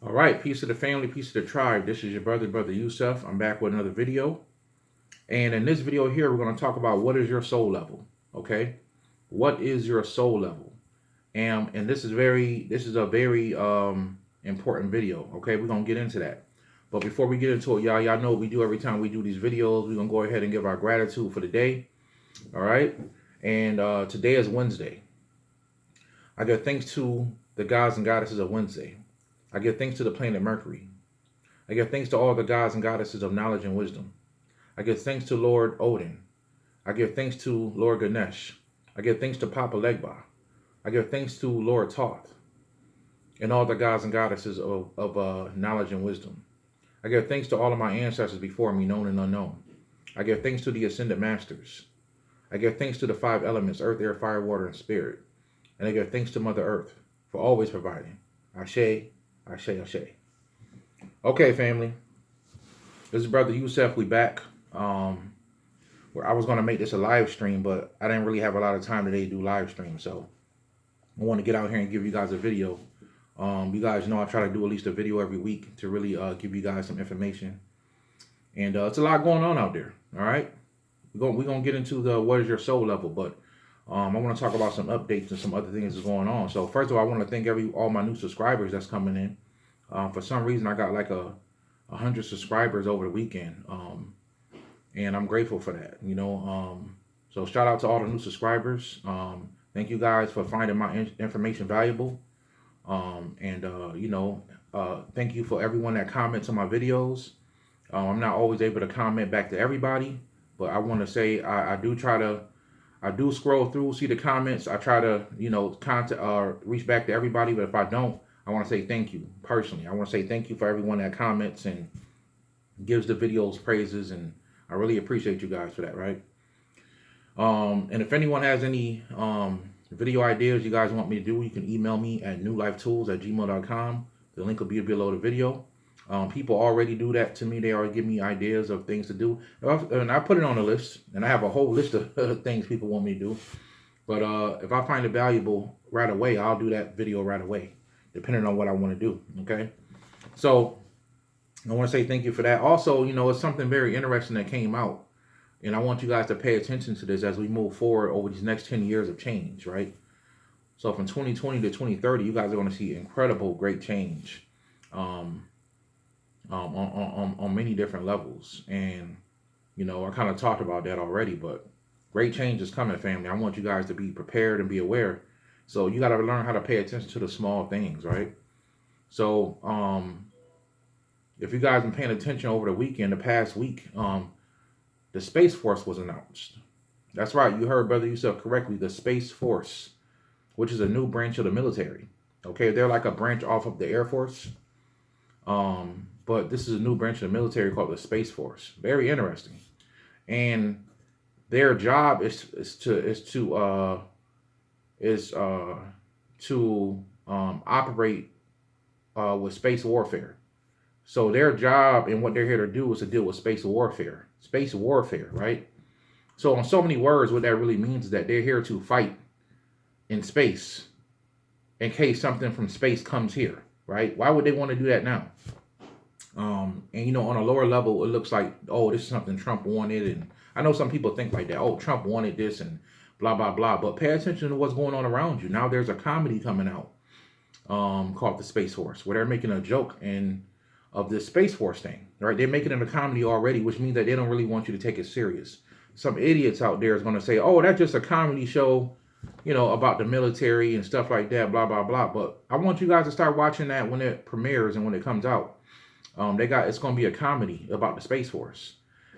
All right, peace to the family, peace to the tribe. This is your brother, BroYosef. I'm back with another video. And in this video here, we're going to talk about what is your soul level. Okay? What is your soul level? And this is a very important video. Okay, we're going to get into that. But before we get into it, y'all know what we do every time we do these videos. We're going to go ahead and give our gratitude for the day. All right? And today is Wednesday. I give thanks to the gods and goddesses of Wednesday. I give thanks to the planet Mercury. I give thanks to all the gods and goddesses of knowledge and wisdom. I give thanks to Lord Odin. I give thanks to Lord Ganesh. I give thanks to Papa Legba. I give thanks to Lord Thoth and all the gods and goddesses of knowledge and wisdom. I give thanks to all of my ancestors before me, known and unknown. I give thanks to the ascended masters. I give thanks to the five elements, earth, air, fire, water, and spirit. And I give thanks to Mother Earth for always providing. Ashe, Ashe, Ashe. Okay, family. This is Brother Yusef. We back. Where I was going to make this a live stream, but I didn't really have a lot of time today to do live stream. So I want to get out here and give you guys a video. You guys know I try to do at least a video every week to really give you guys some information. And it's a lot going on out there. All right. We're going to get into the what is your soul level, but I want to talk about some updates and some other things that's going on. So first of all, I want to thank all my new subscribers that's coming in. For some reason, I got like 100 subscribers over the weekend, and I'm grateful for that. So shout out to all the new subscribers. Thank you guys for finding my information valuable. Thank you for everyone that comments on my videos. I'm not always able to comment back to everybody, but I want to say I do scroll through, see the comments. I try to, contact reach back to everybody. But if I don't, I want to say thank you personally. I want to say thank you for everyone that comments and gives the videos praises. And I really appreciate you guys for that, right? And if anyone has any video ideas you guys want me to do, you can email me at newlifetools@gmail.com. The link will be below the video. People already do that to me. They already give me ideas of things to do. And I put it on a list. And I have a whole list of things people want me to do. But if I find it valuable right away, I'll do that video right away, depending on what I want to do. Okay? So I want to say thank you for that. Also, it's something very interesting that came out. And I want you guys to pay attention to this as we move forward over these next 10 years of change, right? So from 2020 to 2030, you guys are going to see incredible, great change. On many different levels. And, I kind of talked about that already, but great change is coming, family. I want you guys to be prepared and be aware. So you got to learn how to pay attention to the small things, right? So if you guys been paying attention over the past week, the Space Force was announced. That's right. You heard Brother Yusef correctly. The Space Force, which is a new branch of the military. Okay. They're like a branch off of the Air Force. But this is a new branch of the military called the Space Force. Very interesting. And their job is to operate with space warfare. So their job and what they're here to do is to deal with space warfare. Space warfare, right? So in so many words, what that really means is that they're here to fight in space in case something from space comes here, right? Why would they want to do that now? And on a lower level, it looks like, oh, this is something Trump wanted. And I know some people think like that. Oh, Trump wanted this and blah, blah, blah. But pay attention to what's going on around you. Now there's a comedy coming out called The Space Force, where they're making a joke of this Space Force thing, right? They're making it a comedy already, which means that they don't really want you to take it serious. Some idiots out there is going to say, oh, that's just a comedy show, about the military and stuff like that, blah, blah, blah. But I want you guys to start watching that when it premieres and when it comes out. It's going to be a comedy about the Space Force.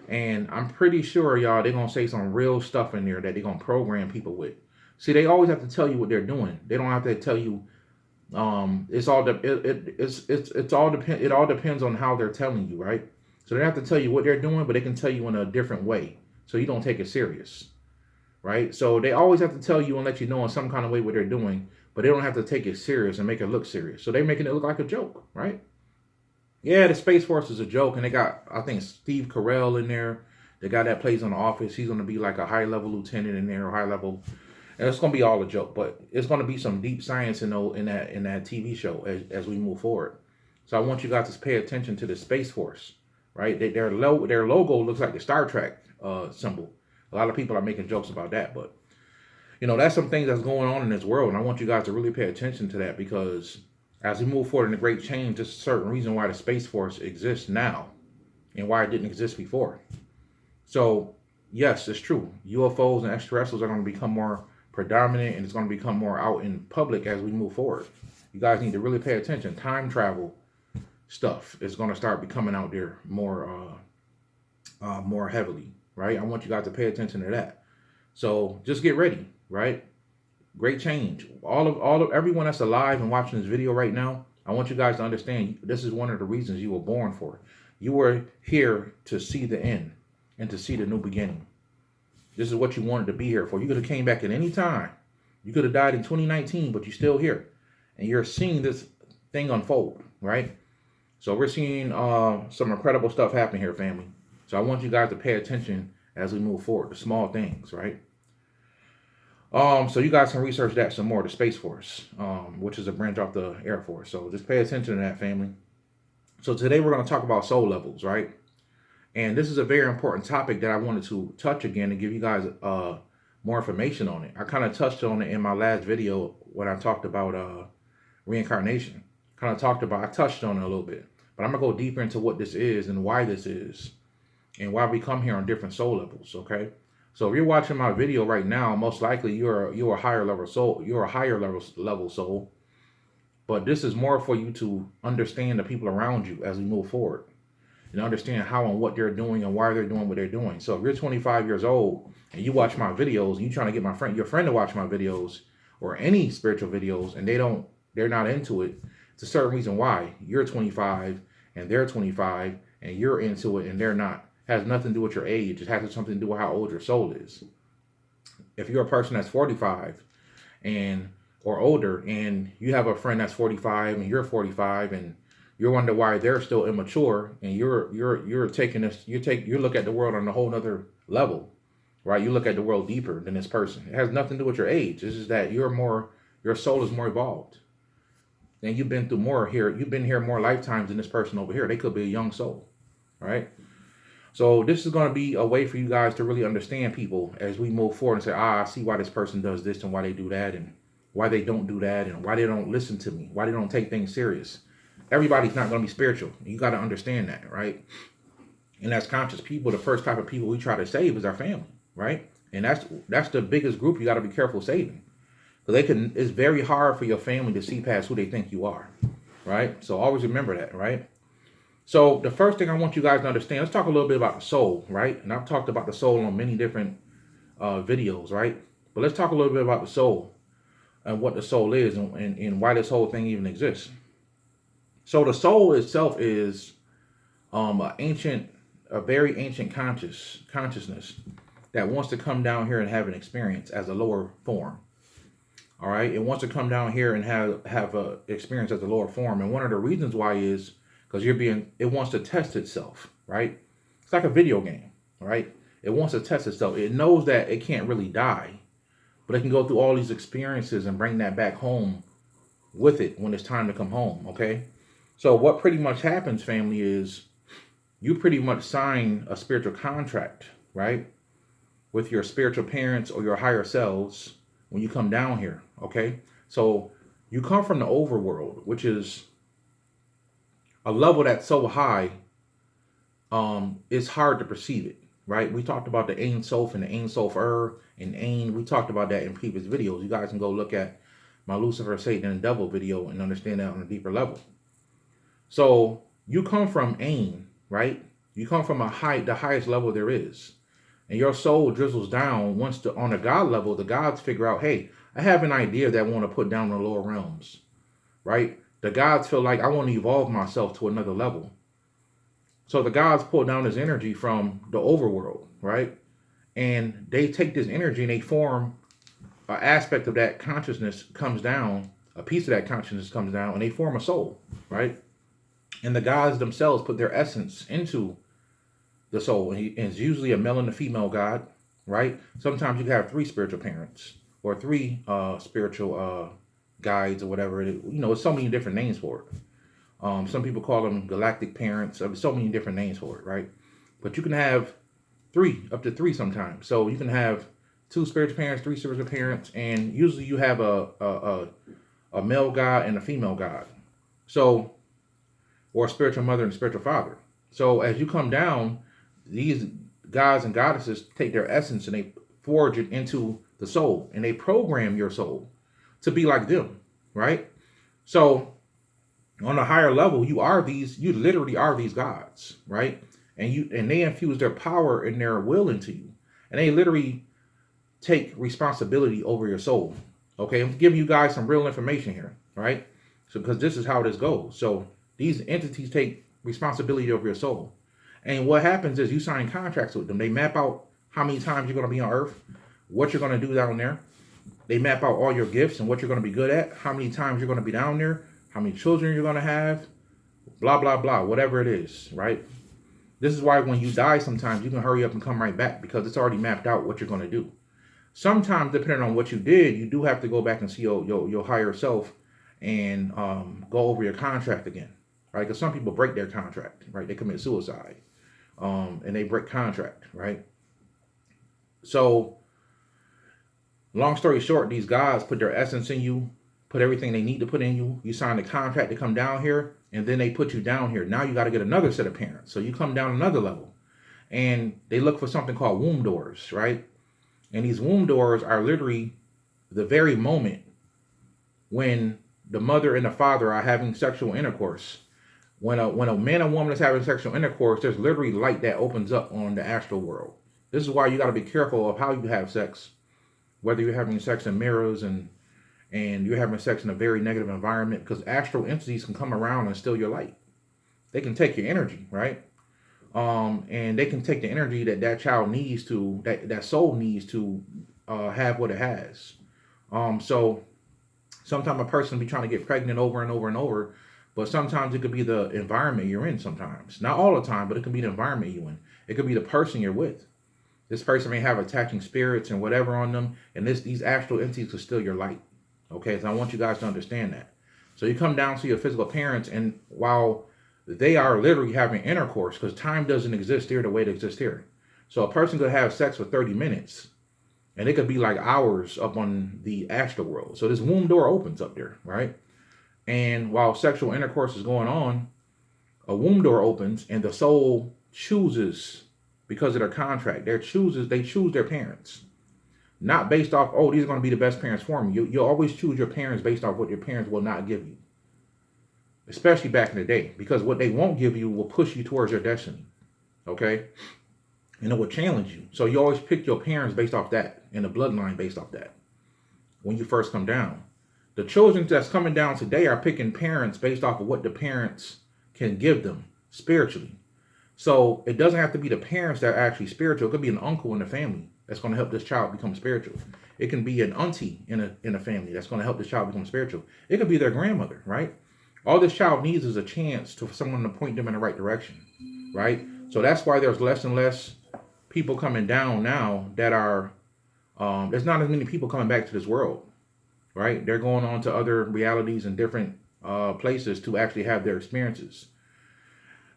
And I'm pretty sure, y'all, they're going to say some real stuff in there that they're going to program people with. See, they always have to tell you what they're doing. They don't have to tell you. It all depends on how they're telling you, right? So they have to tell you what they're doing, but they can tell you in a different way, so you don't take it serious, right? So they always have to tell you and let you know in some kind of way what they're doing, but they don't have to take it serious and make it look serious. So they're making it look like a joke, right? Yeah, the Space Force is a joke, and they got, I think, Steve Carell in there. The guy that plays on The Office, he's going to be like a high-level lieutenant in there, or high-level, and it's going to be all a joke. But it's going to be some deep science in that TV show as we move forward. So I want you guys to pay attention to the Space Force, right? Their logo looks like the Star Trek symbol. A lot of people are making jokes about that, but that's some things that's going on in this world, and I want you guys to really pay attention to that, because as we move forward in the great change, there's a certain reason why the Space Force exists now and why it didn't exist before. So yes, it's true. UFOs and extraterrestrials are going to become more predominant, and it's going to become more out in public as we move forward. You guys need to really pay attention. Time travel stuff is going to start becoming out there more heavily, right? I want you guys to pay attention to that. So just get ready, right? Great change. All of everyone that's alive and watching this video right now, I want you guys to understand this is one of the reasons you were born for. You were here to see the end and to see the new beginning. This is what you wanted to be here for. You could have came back at any time. You could have died in 2019, but you're still here. And you're seeing this thing unfold, right? So we're seeing some incredible stuff happen here, family. So I want you guys to pay attention as we move forward, the small things, right? So you guys can research that some more, the Space Force, which is a branch off the Air Force. So just pay attention to that, family. So today we're going to talk about soul levels, right? And this is a very important topic that I wanted to touch again and give you guys more information on it. I kind of touched on it in my last video when I talked about reincarnation. I touched on it a little bit. But I'm going to go deeper into what this is and why this is and why we come here on different soul levels, okay? So if you're watching my video right now, most likely you're a higher level soul. You're a higher level soul. But this is more for you to understand the people around you as we move forward and understand how and what they're doing and why they're doing what they're doing. So if you're 25 years old and you watch my videos and you're trying to get your friend to watch my videos or any spiritual videos and they're not into it, it's a certain reason why. You're 25 and they're 25 and you're into it and they're not. It has nothing to do with your age. It has something to do with how old your soul is. If you're a person that's 45 or older and you have a friend that's 45 and you're 45 and you're wondering why they're still immature and you're taking this, you look at the world on a whole nother level, right? You look at the world deeper than this person. It has nothing to do with your age. It's just that your soul is more evolved. And you've been through more here. You've been here more lifetimes than this person over here. They could be a young soul, right? So this is going to be a way for you guys to really understand people as we move forward and say, I see why this person does this and why they do that and why they don't do that and why they don't listen to me, why they don't take things serious. Everybody's not going to be spiritual. You got to understand that, right? And as conscious people, the first type of people we try to save is our family, right? And that's the biggest group you got to be careful saving. Because it's very hard for your family to see past who they think you are, right? So always remember that, right? So the first thing I want you guys to understand, let's talk a little bit about the soul, right? And I've talked about the soul on many different videos, right? But let's talk a little bit about the soul and what the soul is and why this whole thing even exists. So the soul itself is a very ancient consciousness that wants to come down here and have an experience as a lower form. All right, it wants to come down here and have a experience as a lower form, and one of the reasons why is because it wants to test itself, right? It's like a video game, right? It wants to test itself. It knows that it can't really die, but it can go through all these experiences and bring that back home with it when it's time to come home, okay? So what pretty much happens, family, is you pretty much sign a spiritual contract, right? With your spiritual parents or your higher selves when you come down here, okay? So you come from the overworld, which is a level that's so high, it's hard to perceive it, right? We talked about the Ein Sof and the Ein Sof and Ein. We talked about that in previous videos. You guys can go look at my Lucifer, Satan, and Devil video and understand that on a deeper level. So you come from Ein, right? You come from the highest level there is. And your soul drizzles down on a God level. The gods figure out, hey, I have an idea that I want to put down in the lower realms, right? The gods feel like I want to evolve myself to another level. So the gods pull down this energy from the overworld, right? And they take this energy and they form an aspect of that consciousness comes down, a piece of that consciousness comes down, and they form a soul, right? And the gods themselves put their essence into the soul. And it's usually a male and a female god, right? Sometimes you can have 3 spiritual parents or 3 spiritual guides or whatever it is. It's so many different names for it. Some people call them galactic parents. There's so many different names for it, right? But you can have three, up to three sometimes. So you can have two spiritual parents, three spiritual parents, and usually you have a male god and a female god. So, or a spiritual mother and spiritual father. So as you come down, these gods and goddesses take their essence and they forge it into the soul, and they program your soul to be like them, right? So on a higher level, you literally are these gods, right? And they infuse their power and their will into you. And they literally take responsibility over your soul. Okay, I'm giving you guys some real information here, right? So because this is how this goes. So these entities take responsibility over your soul. And what happens is you sign contracts with them. They map out how many times you're going to be on earth, what you're going to do down there. They map out all your gifts and what you're going to be good at, how many times you're going to be down there, how many children you're going to have, blah, blah, blah, whatever it is, right? This is why when you die, sometimes you can hurry up and come right back because it's already mapped out what you're going to do. Sometimes, depending on what you did, you do have to go back and see your higher self and go over your contract again, right? Because some people break their contract, right? They commit suicide and they break contract, right? So, long story short, these gods put their essence in you, put everything they need to put in you. You sign the contract to come down here, and then they put you down here. Now you got to get another set of parents. So you come down another level, and they look for something called womb doors, right? And these womb doors are literally the very moment when the mother and the father are having sexual intercourse. When a man and woman is having sexual intercourse, there's literally light that opens up on the astral world. This is why you got to be careful of how you have sex, whether you're having sex in mirrors and you're having sex in a very negative environment, because astral entities can come around and steal your light. They can take your energy, right? And they can take the energy that child needs to, that soul needs to have what it has. So sometimes a person be trying to get pregnant over and over and over, but sometimes it could be the environment you're in sometimes. Not all the time, but it could be the environment you're in. It could be the person you're with. This person may have attaching spirits and whatever on them, and these astral entities could steal your light. Okay, so I want you guys to understand that. So you come down to your physical parents, and while they are literally having intercourse, because time doesn't exist here the way it exists here. So a person could have sex for 30 minutes, and it could be like hours up on the astral world. So this womb door opens up there, right? And while sexual intercourse is going on, a womb door opens, and the soul chooses, because of their contract, they choose their parents. Not based off, oh, these are going to be the best parents for me. You'll always choose your parents based off what your parents will not give you. Especially back in the day. Because what they won't give you will push you towards your destiny. Okay? And it will challenge you. So you always pick your parents based off that. And the bloodline based off that. When you first come down. The children that's coming down today are picking parents based off of what the parents can give them spiritually. So it doesn't have to be the parents that are actually spiritual. It could be an uncle in the family that's going to help this child become spiritual. It can be an auntie in a family that's going to help this child become spiritual. It could be their grandmother, right? All this child needs is a chance for someone to point them in the right direction, right? So that's why there's less and less people coming down now that are, there's not as many people coming back to this world, right? They're going on to other realities and different places to actually have their experiences.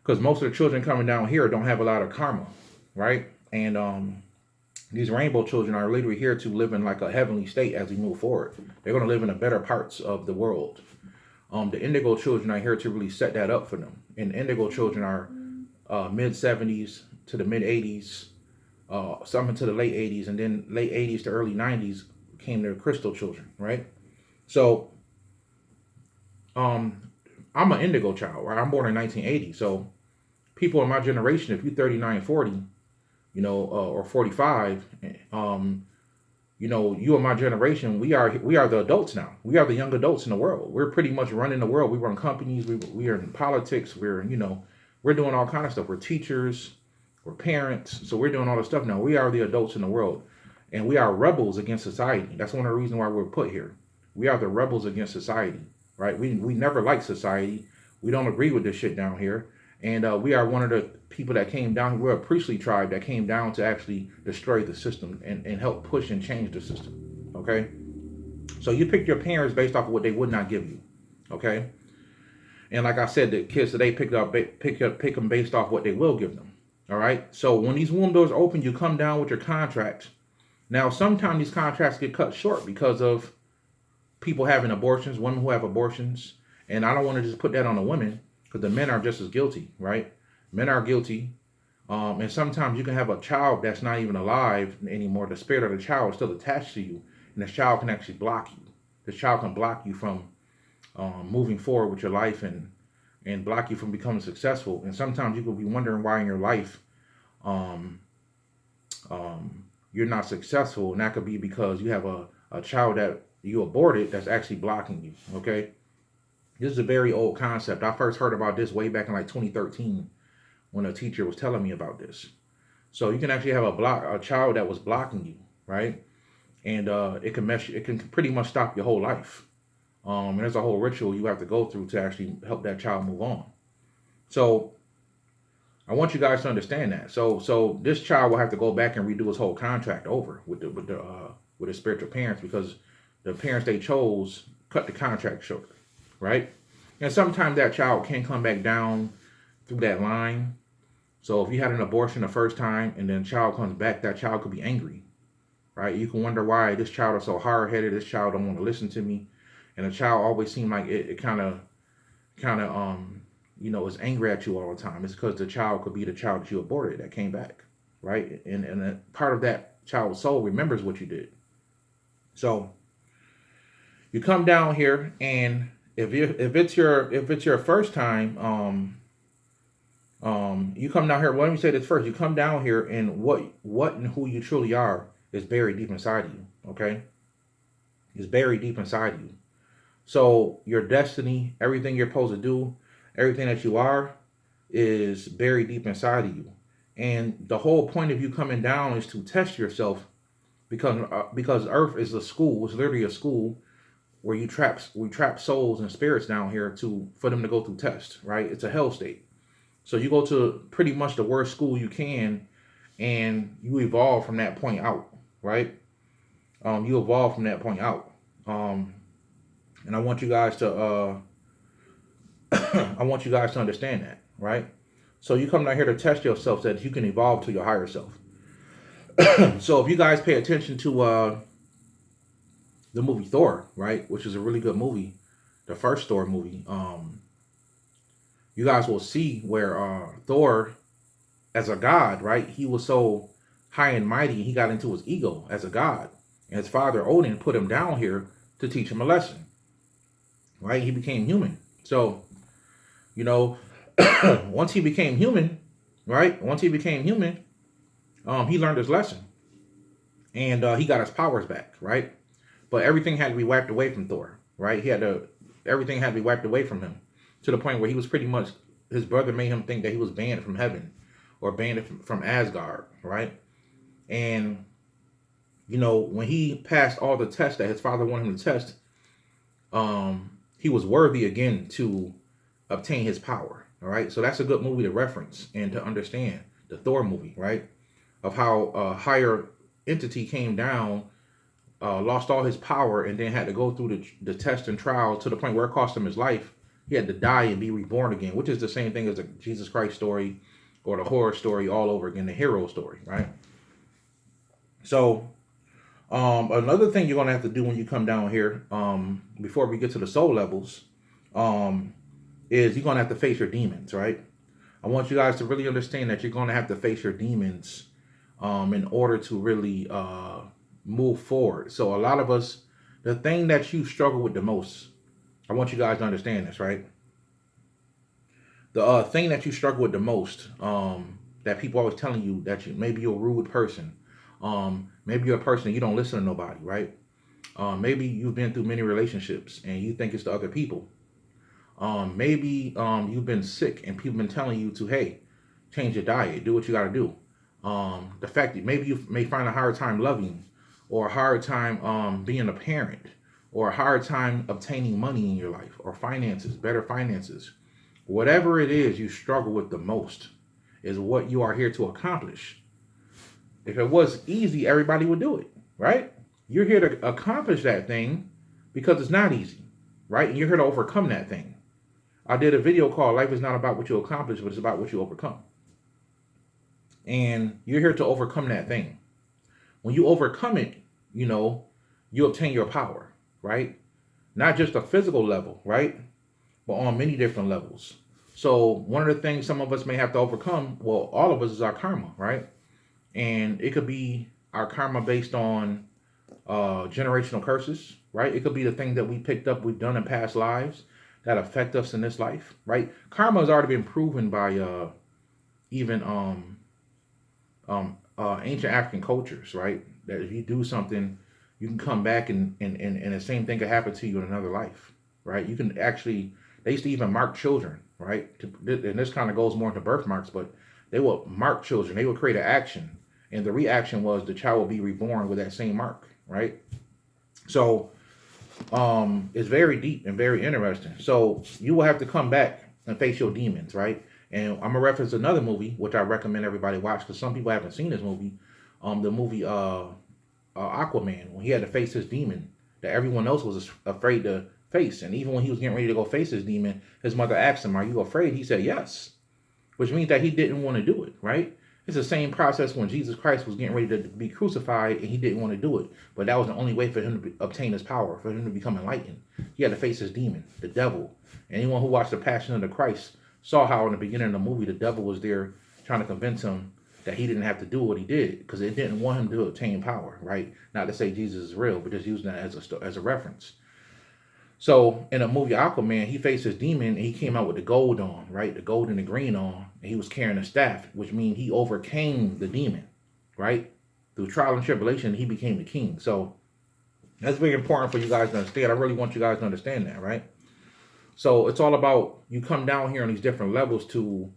Because most of the children coming down here don't have a lot of karma, right? And these rainbow children are literally here to live in like a heavenly state as we move forward. They're going to live in the better parts of the world. The indigo children are here to really set that up for them. And indigo children are mid-70s to the mid-80s, some into the late 80s, and then late 80s to early 90s came the crystal children, right? So I'm an indigo child, right? I'm born in 1980. So people in my generation, if you're 39, 40, or 45, you in my generation, we are the adults now. We are the young adults in the world. We're pretty much running the world. We run companies. We are in politics. We're doing all kind of stuff. We're teachers. We're parents. So we're doing all this stuff now. We are the adults in the world. And we are rebels against society. That's one of the reasons why we're put here. We are the rebels against society, right? We never liked society. We don't agree with this shit down here. And we are one of the people that came down. We're a priestly tribe that came down to actually destroy the system and help push and change the system. Okay? So you pick your parents based off of what they would not give you. Okay? And like I said, the kids today pick them based off what they will give them. All right. So when these womb doors open, you come down with your contracts. Now, sometimes these contracts get cut short because of people having abortions, women who have abortions. And I don't want to just put that on the women, because the men are just as guilty, right? Men are guilty. And sometimes you can have a child that's not even alive anymore. The spirit of the child is still attached to you, and the child can actually block you. The child can block you from moving forward with your life, and block you from becoming successful. And sometimes you could be wondering why in your life um, you're not successful, and that could be because you have a child that you aborted that's actually blocking you. Okay, this is a very old concept. I first heard about this way back in like 2013 when a teacher was telling me about this. So you can actually have a child that was blocking you, right? And it can pretty much stop your whole life. And there's a whole ritual you have to go through to actually help that child move on. So I want you guys to understand that. So this child will have to go back and redo his whole contract over with the spiritual parents, because the parents they chose cut the contract short, right? And sometimes that child can come back down through that line. So if you had an abortion the first time and then child comes back, that child could be angry, right? You can wonder why this child is so hard-headed. This child don't want to listen to me, and the child always seemed like it kind of is angry at you all the time. It's because the child could be the child that you aborted that came back, right? And a part of that child's soul remembers what you did. So you come down here, and if it's your first time, you come down here. Well, let me say this first. You come down here, and what and who you truly are is buried deep inside of you. Okay, it's buried deep inside of you. So your destiny, everything you're supposed to do, everything that you are, is buried deep inside of you. And the whole point of you coming down is to test yourself, because Earth is a school. It's literally a school where we trap souls and spirits down here for them to go through tests. Right? It's a hell state. So you go to pretty much the worst school you can, and you evolve from that point out, right? You evolve from that point out. And I want you guys to understand that, right? So you come down here to test yourself so that you can evolve to your higher self. So if you guys pay attention to the movie Thor, right, which is a really good movie, the first Thor movie, you guys will see where Thor, as a god, right, he was so high and mighty, he got into his ego as a god. And his father, Odin, put him down here to teach him a lesson, right? He became human. So, once he became human, right, he learned his lesson. And he got his powers back, right? But everything had to be wiped away from Thor, right? Everything had to be wiped away from him, to the point where he was pretty much, his brother made him think that he was banned from heaven, or banned from Asgard, right? And, when he passed all the tests that his father wanted him to test, he was worthy again to obtain his power, all right? So that's a good movie to reference and to understand, the Thor movie, right? Of how a higher entity came down, lost all his power, and then had to go through the test and trials to the point where it cost him his life. He had to die and be reborn again, which is the same thing as the Jesus Christ story or the horror story all over again, the hero story, right? So another thing you're going to have to do when you come down here, before we get to the soul levels, is you're going to have to face your demons, right? I want you guys to really understand that you're going to have to face your demons in order to really move forward. So a lot of us, the thing that you struggle with the most, I want you guys to understand this, right? The thing that you struggle with the most, that people always telling you that maybe you're a rude person, maybe you're a person that you don't listen to nobody, right? Maybe you've been through many relationships and you think it's the other people. Maybe you've been sick and people been telling you to, hey, change your diet, do what you got to do. The fact that maybe you may find a hard time loving, or a hard time being a parent, or a hard time obtaining money in your life, or finances, better finances. Whatever it is you struggle with the most is what you are here to accomplish. If it was easy, everybody would do it, right? You're here to accomplish that thing because it's not easy, right? And you're here to overcome that thing. I did a video called Life is Not About What You Accomplish, but it's about what you overcome. And you're here to overcome that thing. When you overcome it, you know, you obtain your power, right? Not just a physical level, right? But on many different levels. So one of the things some of us may have to overcome, well, all of us, is our karma, right? And it could be our karma based on generational curses, right? It could be the things that we picked up, we've done in past lives that affect us in this life, right? Karma has already been proven by even ancient African cultures, right? That if you do something, you can come back and the same thing could happen to you in another life, right? You can actually, they used to even mark children, right? And this kind of goes more into birthmarks, but they would mark children. They would create an action, and the reaction was the child will be reborn with that same mark, right? So it's very deep and very interesting. So you will have to come back and face your demons, right? And I'm gonna reference another movie, which I recommend everybody watch, because some people haven't seen this movie. The movie Aquaman, when he had to face his demon that everyone else was afraid to face. And even when he was getting ready to go face his demon, his mother asked him, "Are you afraid?" He said, "Yes," which means that he didn't want to do it, right? It's the same process when Jesus Christ was getting ready to be crucified and he didn't want to do it. But that was the only way for him to obtain his power, for him to become enlightened. He had to face his demon, the devil. Anyone who watched The Passion of the Christ saw how in the beginning of the movie, the devil was there trying to convince him that he didn't have to do what he did because it didn't want him to obtain power, right? Not to say Jesus is real, but just using that as a reference. So in the movie Aquaman, he faced his demon and he came out with the gold on, right? The gold and the green on, and he was carrying a staff, which means he overcame the demon, right? Through trial and tribulation, he became the king. So that's very important for you guys to understand. I really want you guys to understand that, right? So it's all about you come down here on these different levels to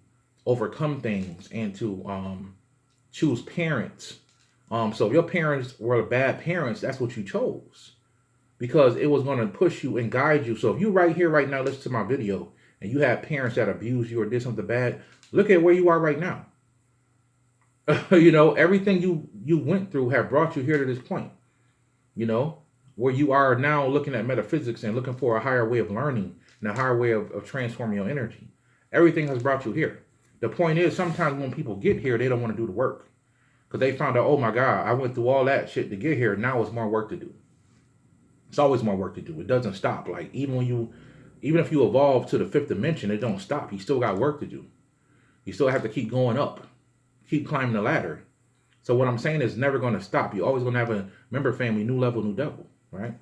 overcome things and to choose parents. So if your parents were bad parents, that's what you chose, because it was going to push you and guide you. So if you right here, right now, listen to my video, and you have parents that abuse you or did something bad, look at where you are right now. You know, everything you went through have brought you here to this point, you know, where you are now looking at metaphysics and looking for a higher way of learning and a higher way of transforming your energy. Everything has brought you here. The point is, sometimes when people get here, they don't want to do the work because they found out, oh my God, I went through all that shit to get here. Now it's more work to do. It's always more work to do. It doesn't stop. Like even if you evolve to the fifth dimension, it don't stop. You still got work to do. You still have to keep going up, keep climbing the ladder. So what I'm saying is never going to stop. You're always going to have a member family, new level, new devil, right?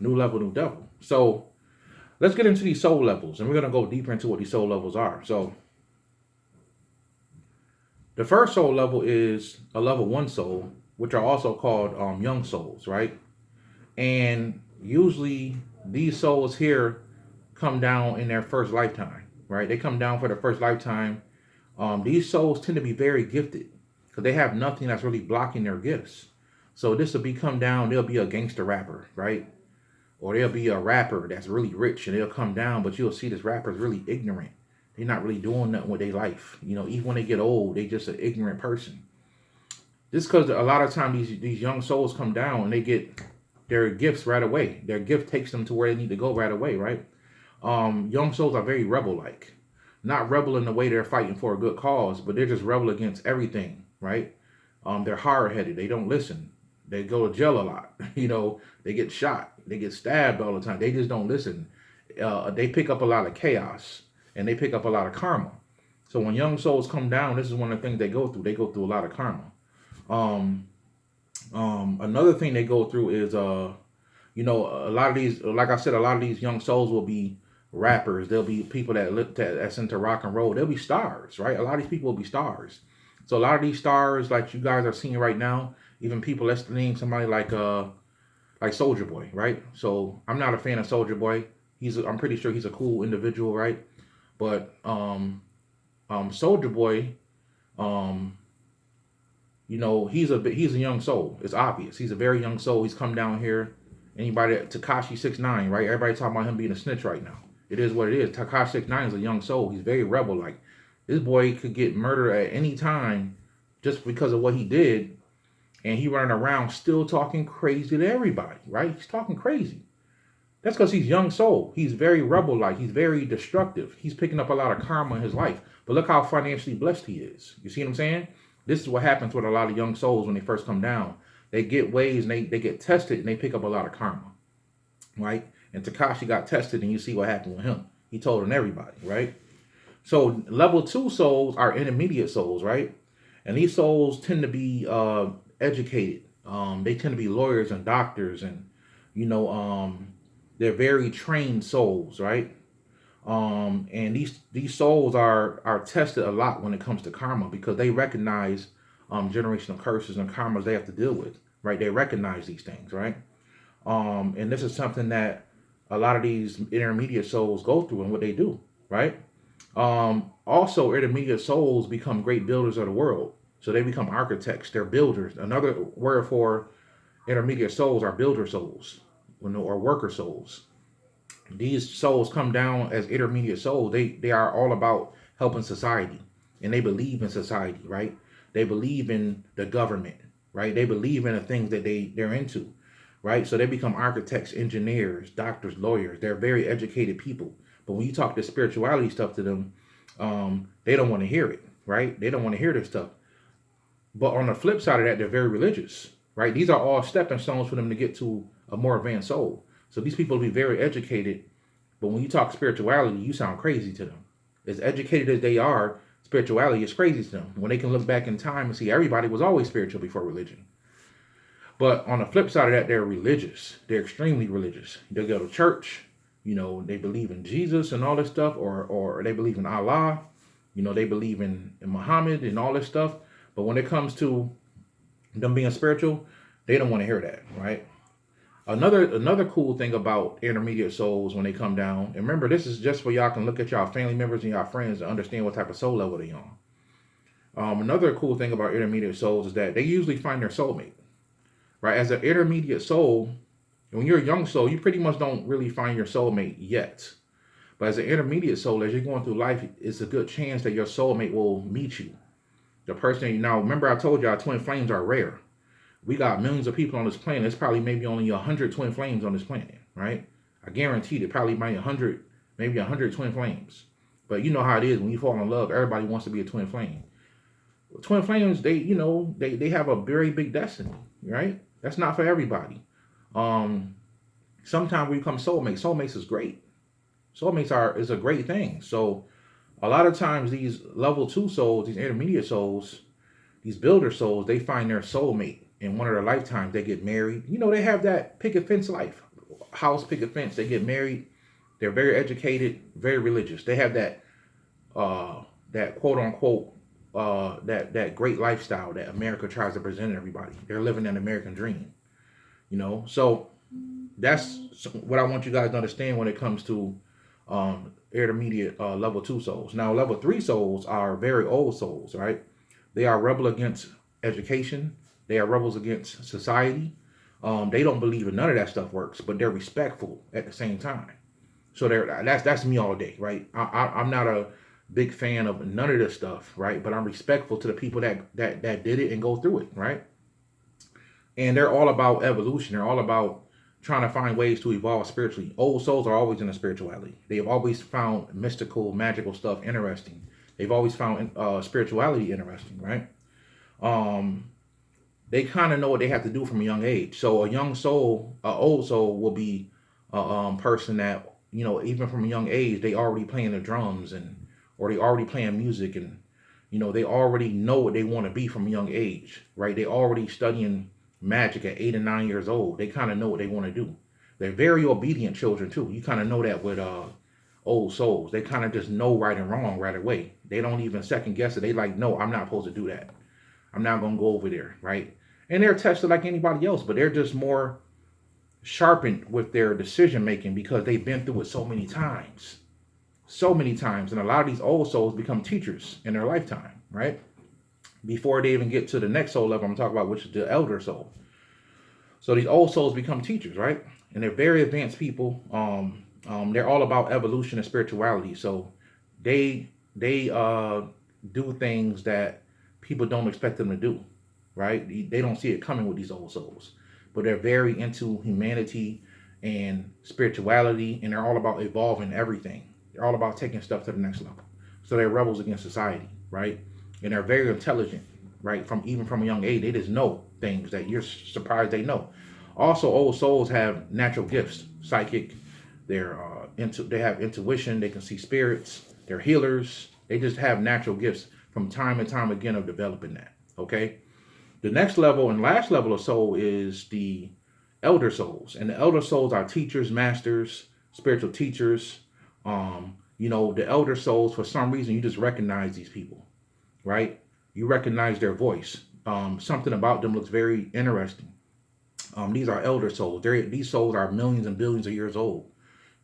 New level, new devil. So let's get into these soul levels, and we're going to go deeper into what these soul levels are. So the first soul level is a level 1 soul, which are also called young souls, right? And usually these souls here come down in their first lifetime, right? They come down for their first lifetime. These souls tend to be very gifted because they have nothing that's really blocking their gifts. So this will be come down, they'll be a gangster rapper, right? Or they'll be a rapper that's really rich and they'll come down, but you'll see this rapper is really ignorant. They're not really doing nothing with their life. You know, even when they get old, they just an ignorant person. Just because a lot of times these young souls come down and they get their gifts right away. Their gift takes them to where they need to go right away, right? Young souls are very rebel-like. Not rebel in the way they're fighting for a good cause, but they're just rebel against everything, right? They're hard-headed. They don't listen. They go to jail a lot. You know, they get shot. They get stabbed all the time. They just don't listen. They pick up a lot of chaos, and they pick up a lot of karma. So when young souls come down, this is one of the things they go through. They go through a lot of karma. Another thing they go through is, you know, a lot of these, like I said, a lot of these young souls will be rappers. There'll be people that's into rock and roll. They'll be stars, right? A lot of these people will be stars. So a lot of these stars, like you guys are seeing right now, even people, let's name somebody like Soulja Boy, right? So I'm not a fan of Soulja Boy. I'm pretty sure he's a cool individual, right? But Soulja Boy, you know, he's a young soul. It's obvious. He's a very young soul. He's come down here. Anybody, Tekashi 6ix9ine, right? Everybody talking about him being a snitch right now. It is what it is. Tekashi 6ix9ine is a young soul. He's very rebel-like. This boy could get murdered at any time just because of what he did. And he running around still talking crazy to everybody, right? He's talking crazy. That's because he's young soul. He's very rebel-like. He's very destructive. He's picking up a lot of karma in his life. But look how financially blessed he is. You see what I'm saying? This is what happens with a lot of young souls when they first come down. They get ways and they get tested and they pick up a lot of karma, right? And Takashi got tested and you see what happened with him. He told on everybody, right? So level 2 souls are intermediate souls, right? And these souls tend to be educated. They tend to be lawyers and doctors, and you know, they're very trained souls, right? And these souls are tested a lot when it comes to karma because they recognize generational curses and karmas they have to deal with, right? They recognize these things, right? And this is something that a lot of these intermediate souls go through and what they do, right? Also, intermediate souls become great builders of the world. So they become architects. They're builders. Another word for intermediate souls are builder souls, or worker souls. These souls come down as intermediate souls. They are all about helping society, and they believe in society, right? They believe in the government, right? They believe in the things that they're into, right? So they become architects, engineers, doctors, lawyers. They're very educated people. But when you talk this spirituality stuff to them, they don't want to hear it, right? They don't want to hear this stuff. But on the flip side of that, they're very religious, right? These are all stepping stones for them to get to a more advanced soul. So these people will be very educated, but when you talk spirituality, you sound crazy to them. As educated as they are, spirituality is crazy to them. When they can look back in time and see everybody was always spiritual before religion. But on the flip side of that, they're religious. They're extremely religious. They go to church, you know, they believe in Jesus and all this stuff, or they believe in Allah, you know, they believe in Muhammad and all this stuff. But when it comes to them being spiritual, they don't want to hear that, right? Another cool thing about intermediate souls when they come down, and remember, this is just for y'all can look at y'all family members and y'all friends to understand what type of soul level they're on. Another cool thing about intermediate souls is that they usually find their soulmate, right? As an intermediate soul, when you're a young soul, you pretty much don't really find your soulmate yet. But as an intermediate soul, as you're going through life, it's a good chance that your soulmate will meet you. The person, now remember I told y'all twin flames are rare. We got millions of people on this planet. There's probably maybe only 100 twin flames on this planet, right? I guarantee it probably might 100, maybe 100 twin flames. But you know how it is when you fall in love, everybody wants to be a twin flame. Twin flames, they have a very big destiny, right? That's not for everybody. Sometimes we become soulmates. Soulmates is great. Soulmates is a great thing. So a lot of times these level 2 souls, these intermediate souls, these builder souls, they find their soulmate in one of their lifetimes. They get married. You know, they have that picket fence life. House picket fence. They get married. They're very educated, very religious. They have that quote unquote that great lifestyle that America tries to present everybody. They're living an American dream. You know, so that's what I want you guys to understand when it comes to intermediate level 2 souls. Now, level 3 souls are very old souls, right? They are rebel against education. They are rebels against society. They don't believe in none of that stuff works, but they're respectful at the same time. So that's me all day, right? I'm not a big fan of none of this stuff, right? But I'm respectful to the people that did it and go through it, right? And they're all about evolution. They're all about trying to find ways to evolve spiritually. Old souls are always in the spirituality. They've always found mystical, magical stuff interesting. They've always found spirituality interesting, right? They kind of know what they have to do from a young age. So a young soul, an old soul will be a person that, you know, even from a young age, they already playing the drums or they already playing music, and, you know, they already know what they want to be from a young age, right? They already studying magic at 8 and 9 years old. They kind of know what they want to do. They're very obedient children too. You kind of know that with old souls. They kind of just know right and wrong right away. They don't even second guess it. They like, no, I'm not supposed to do that. I'm not going to go over there, right? And they're tested like anybody else, but they're just more sharpened with their decision making because they've been through it so many times. So many times. And a lot of these old souls become teachers in their lifetime, right? Before they even get to the next soul level I'm talking about, which is the elder soul. So these old souls become teachers, right? And they're very advanced people. They're all about evolution and spirituality. So they do things that people don't expect them to do, right? They don't see it coming with these old souls, but they're very into humanity and spirituality, and they're all about evolving everything. They're all about taking stuff to the next level. So they're rebels against society, right? And they're very intelligent, right? Even from a young age, they just know things that you're surprised they know. Also, old souls have natural gifts, psychic. They have intuition. They can see spirits. They're healers. They just have natural gifts from time and time again of developing that. Okay. The next level and last level of soul is the elder souls, and the elder souls are teachers, masters, spiritual teachers. The elder souls, for some reason, you just recognize these people, right? You recognize their voice. Something about them looks very interesting. These are elder souls. These souls are millions and billions of years old.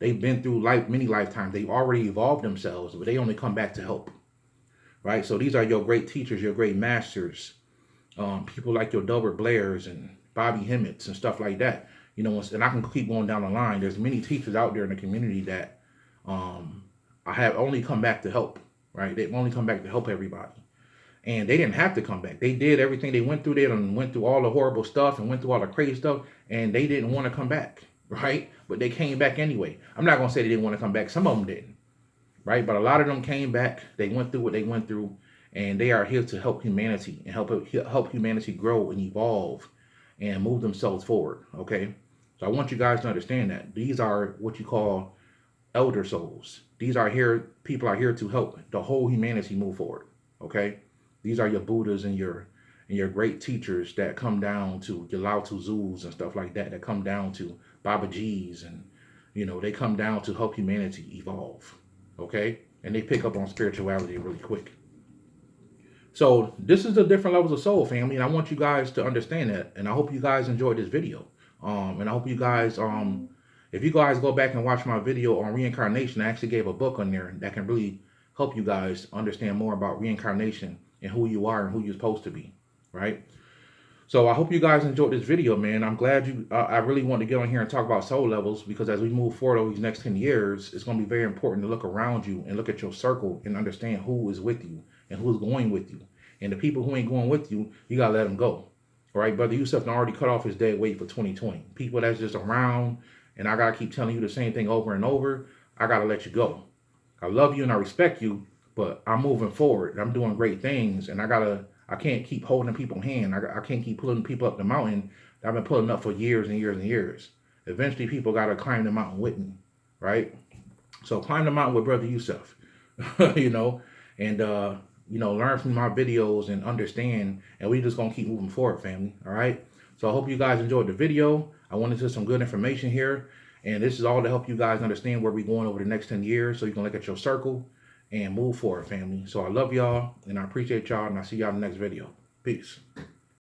They've been through many lifetimes. They've already evolved themselves, but they only come back to help, right? So these are your great teachers, your great masters, people like your Delbert Blairs and Bobby Hemmett's and stuff like that. And I can keep going down the line. There's many teachers out there in the community that I have only come back to help, right? They've only come back to help everybody. And they didn't have to come back. They did everything they went through. They went through all the horrible stuff and went through all the crazy stuff, and they didn't want to come back, right? But they came back anyway. I'm not going to say they didn't want to come back. Some of them didn't, right? But a lot of them came back. They went through what they went through, and they are here to help humanity and help humanity grow and evolve and move themselves forward, okay? So I want you guys to understand that these are what you call elder souls. People are here to help the whole humanity move forward, okay? These are your Buddhas and your great teachers that come down to your Lao Tzu's and stuff like that come down to Baba G's, and they come down to help humanity evolve, okay? And they pick up on spirituality really quick. So this is the different levels of soul, family, and I want you guys to understand that. And I hope you guys enjoyed this video. And I hope you guys, if you guys go back and watch my video on reincarnation, I actually gave a book on there that can really help you guys understand more about reincarnation and who you are and who you're supposed to be, right? So I hope you guys enjoyed this video, man. I'm glad I really want to get on here and talk about soul levels, because as we move forward over these next 10 years, it's going to be very important to look around you and look at your circle and understand who is with you and who's going with you. And the people who ain't going with you, you got to let them go. All right, BroYosef already cut off his dead weight for 2020. People that's just around, and I got to keep telling you the same thing over and over, I got to let you go. I love you and I respect you, but I'm moving forward. I'm doing great things, and I can't keep holding people's hand. I can't keep pulling people up the mountain that I've been pulling up for years and years and years. Eventually, people got to climb the mountain with me, right? So climb the mountain with BroYosef, and learn from my videos and understand, and we just going to keep moving forward, family, all right? So I hope you guys enjoyed the video. I wanted to some good information here, and this is all to help you guys understand where we're going over the next 10 years so you can look at your circle and move forward, family. So I love y'all, and I appreciate y'all, and I'll see y'all in the next video. Peace.